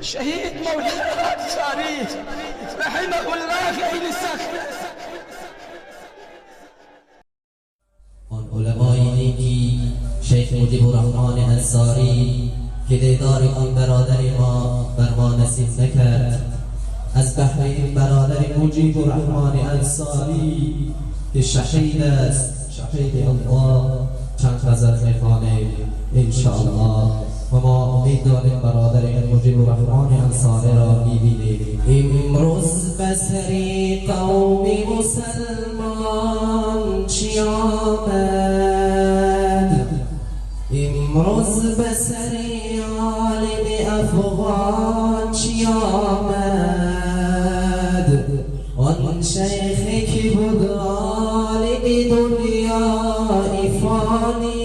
شهید مولوی انصاری رحمه الله خیلی سخت. آن علمای نیکی شیخ مجیب الرحمن انصاری که دیدار آن برادر ما بر ما نصیب نکرد، از بحر این برادر مجیب الرحمن انصاری که شهید است، شهید الله، چند غزل میخوانیم انشاءالله و ما امید داریم برادر مجیب الرحمن انصاری را میبینیم. امروز بسری قوم مسلمان چی آمد، امروز بسری عالم افغان چی آمد، آن شیخی که بود عالم دنیای فانی،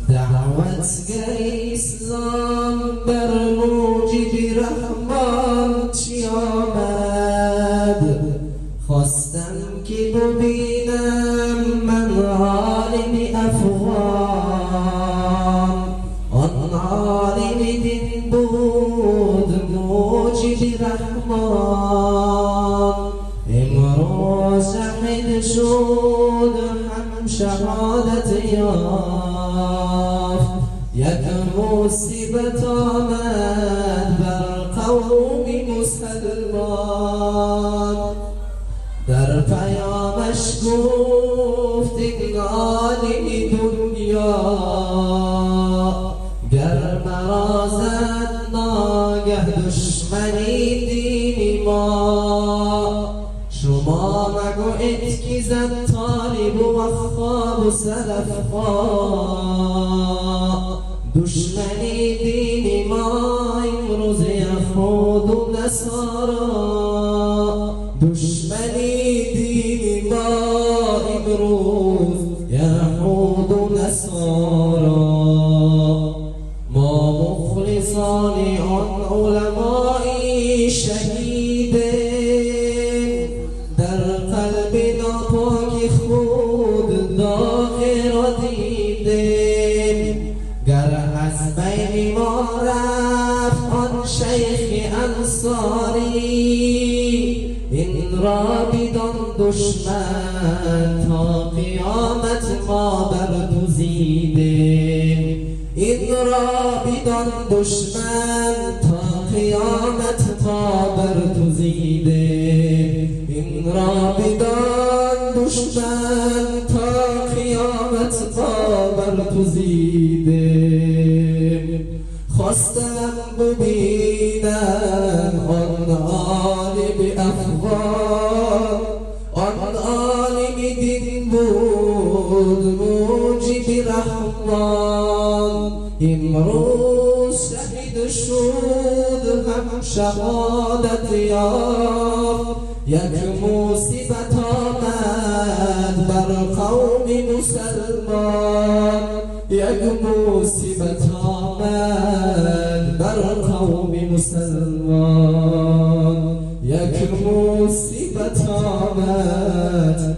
دعوتگر اسلام بر موجب رحمان چی آمد، خواستم که ببینم من عالم افغان، آن عالم دین بود موجب رحمان، امروز شهید شد هم شهادت یافت، یک مصیبت آمد بر قوم مسلمان، در پیامش گفت این عالم دنیا، گر مرا زد ناگه دشمنی دین ما، شما مگوید که زد طالب و وخاب و سلف خواه، دشمنی دین ما امروز یهود و نصارا، دشمنی دین ما امروز یهود و نصارا، ما مخلصان آن علمای شهیدیم، در قلب ناپاک خود داغ را دیدیم، گر از بین ما رفت آن شیخ انصاری، این را بدان دشمن تا قیامت ما برگزیدیم، این را بدان دشمن تا قیامت ما برگزیدیم، این را بدان دشمن تا قیامت ما برگزیدیم. خواستم ببینم آن عالم افغان، آن عالم دین بود موجب رحمان، امروز شهید شد هم شهادت یافت، یک مصیبت آمد بر قوم مسلمان، یک مصیبت آمد بر قوم مسلمان، یک مصیبت آمد